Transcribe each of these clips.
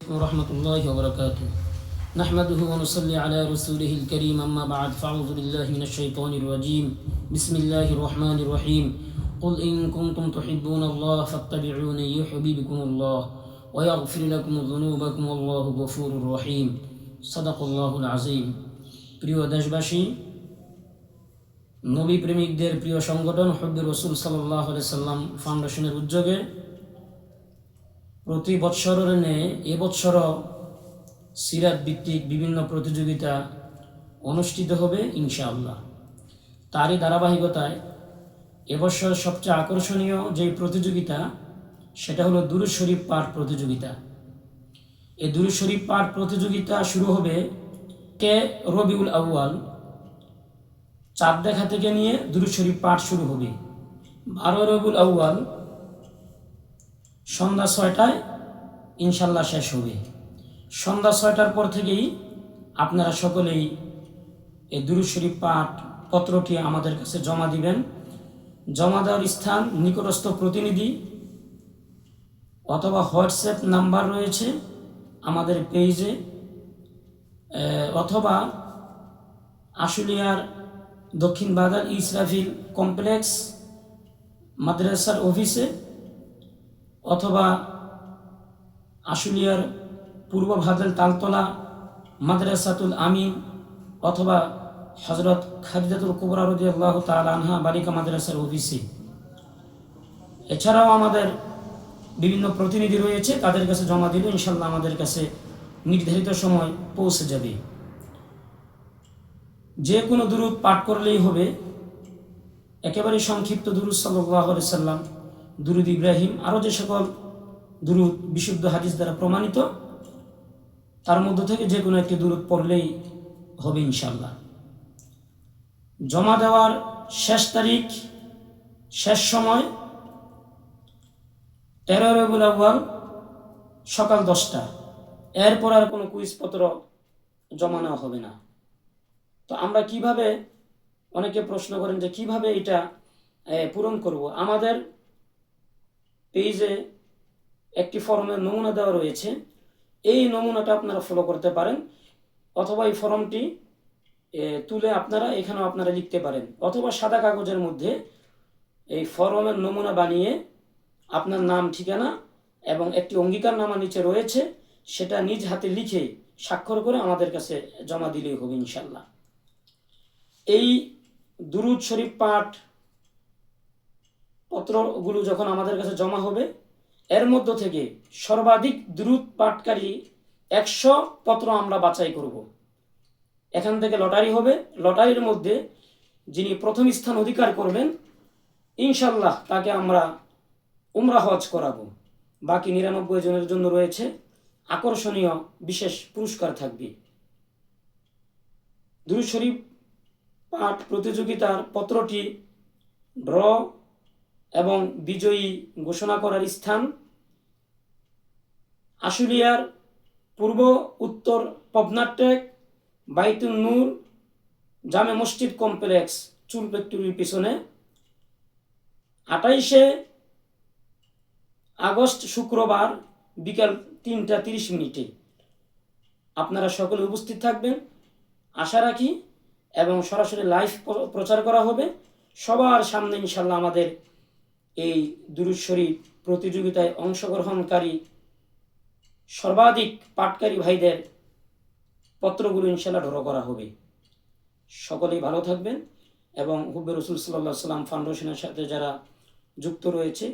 عليكم ورحمة الله وبركاته. نحمده ونصلي على رسوله الكريم، أما بعد، فأعوذ بالله من الشيطان الرجيم. بسم الله الرحمن الرحيم. قل إن كنتم تحبون الله فاتبعوني يحببكم الله ويغفر لكم ذنوبكم والله غفور رحيم. صدق الله العظيم. প্রিয় দেশবাসী, নবী প্রেমিকদের প্রিয় সংগঠন হুব্বে রাসূল সাল্লাল্লাহু আলাইহি সাল্লাম ফাউন্ডেশনের উদ্যোগে প্রতি বৎসরের ন্যায় এবছরও সিরাত ভিত্তিক বিভিন্ন প্রতিযোগিতা অনুষ্ঠিত হবে ইনশাআল্লাহ। তারই ধারাবাহিকতায় এবছর সবচেয়ে আকর্ষণীয় যে প্রতিযোগিতা সেটা হলো দুরূদ শরীফ পাঠ প্রতিযোগিতা। এই দুরূদ শরীফ পাঠ প্রতিযোগিতা শুরু হবে রবিউল আউয়াল, চাঁদ দেখা থেকে নিয়ে দুরূদ শরীফ পাঠ শুরু হবে 12 রবিউল আউয়াল সন্ধ্যা 6টায় ইনশাল্লাহ শেষ হবে। সন্ধ্যা 6টার পর থেকেই আপনারা সকলেই এই দুরূদ শরীফ পাঠ পত্রটি আমাদের কাছে জমা দিবেন। জমা দেওয়ার স্থান নিকটস্থ প্রতিনিধি অথবা হোয়াটসঅ্যাপ নাম্বার রয়েছে আমাদের পেজে, অথবা আশুলিয়ার দক্ষিণ বাজার ইসরাফিল কমপ্লেক্স মাদ্রাসার অফিসে, অথবা আশুলিয়ার পূর্ব ভাদেল তালতলা মাদ্রাসাতুল আমিন, অথবা হযরত খাদিজাতুল কুবরা রাদিয়াল্লাহু তাআলা আনহা বালিকা মাদ্রাসার অফিসে। এছাড়াও আমাদের বিভিন্ন প্রতিনিধি রয়েছে, তাদের কাছে জমা দিলে ইনশাল্লাহ আমাদের কাছে নির্ধারিত সময় পৌঁছে যাবে। যে কোনো দুরূদ পাঠ করলেই হবে, একেবারে সংক্ষিপ্ত দুরূদ সাল্লাল্লাহু আলাইহি সাল্লাম, দুরূদ ইব্রাহিম, আরও যে সকল দুরূদ বিশুদ্ধ হাদিস দ্বারা প্রমাণিত, তার মধ্য থেকে যে কোনো একটি দুরূদ পড়লেই হবে ইনশাল্লাহ। জমা দেওয়ার শেষ তারিখ, শেষ সময় 13 রবিউল আউয়াল সকাল 10টা। এরপর আর কোনো কুইজপত্র জমা নেওয়া হবে না। তো আমরা কিভাবে, অনেকে প্রশ্ন করেন যে কিভাবে এটা পূরণ করব। আমাদের পেজে একটি ফর্মের নমুনা দেওয়া রয়েছে, এই নমুনাটা আপনারা ফলো করতে পারেন, অথবা এই ফর্মটি তুলে এখানেও আপনারা লিখতে পারেন, অথবা সাদা কাগজের মধ্যে এই ফর্মের নমুনা বানিয়ে আপনার নাম, ঠিকানা এবং একটি অঙ্গীকারনামা নিচে রয়েছে, সেটা নিজ হাতে লিখে স্বাক্ষর করে আমাদের কাছে জমা দিলেই হবে ইনশাল্লাহ। এই দুরূদ শরীফ পাঠ পত্রগুলো যখন আমাদের কাছে জমা হবে, এর মধ্য থেকে সর্বাধিক দুরূদ পাঠকারী 100 পত্র আমরা বাছাই করব। এখান থেকে লটারি হবে, লটারির মধ্যে যিনি প্রথম স্থান অধিকার করবেন ইনশাল্লাহ তাকে আমরা উমরা হজ করাবো। বাকি 99 জনের জন্য রয়েছে আকর্ষণীয় বিশেষ পুরস্কার থাকবে। দুরূদ শরীফ পাঠ প্রতিযোগিতার পত্রটি ড্র এবং বিজয়ী ঘোষণা করার স্থান আশুলিয়ার পূর্ব উত্তর পবনাটেক বাইতুন নূর জামে মসজিদ কমপ্লেক্স চুল ফ্যাক্টরির পিছনে 28শে আগস্ট শুক্রবার বিকাল 3:30 আপনারা সকলে উপস্থিত থাকবেন আশা রাখি, এবং সরাসরি লাইভ প্রচার করা হবে সবার সামনে ইনশাল্লাহ। আমাদের এই দুরূদ শরীফ প্রতিযোগিতায় অংশগ্রহণকারী সর্বাধিক পাঠকারী ভাইদের পত্রগুলো ইনশাল্লাহ ড্র করা হবে। সকলেই ভালো থাকবেন, এবং হুব্বে রাসূল সাল্লাল্লাহু আলাইহি সাল্লাম ফাউন্ডেশনের সাথে যারা যুক্ত রয়েছে,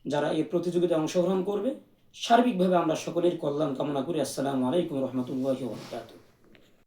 যারা এই প্রতিযোগিতায় অংশগ্রহণ করবে, সার্বিকভাবে আমরা সকলের কল্যাণ কামনা করি। আসসালামু আলাইকুম ওয়া রাহমাতুল্লাহি ওয়া বারাকাতুহু।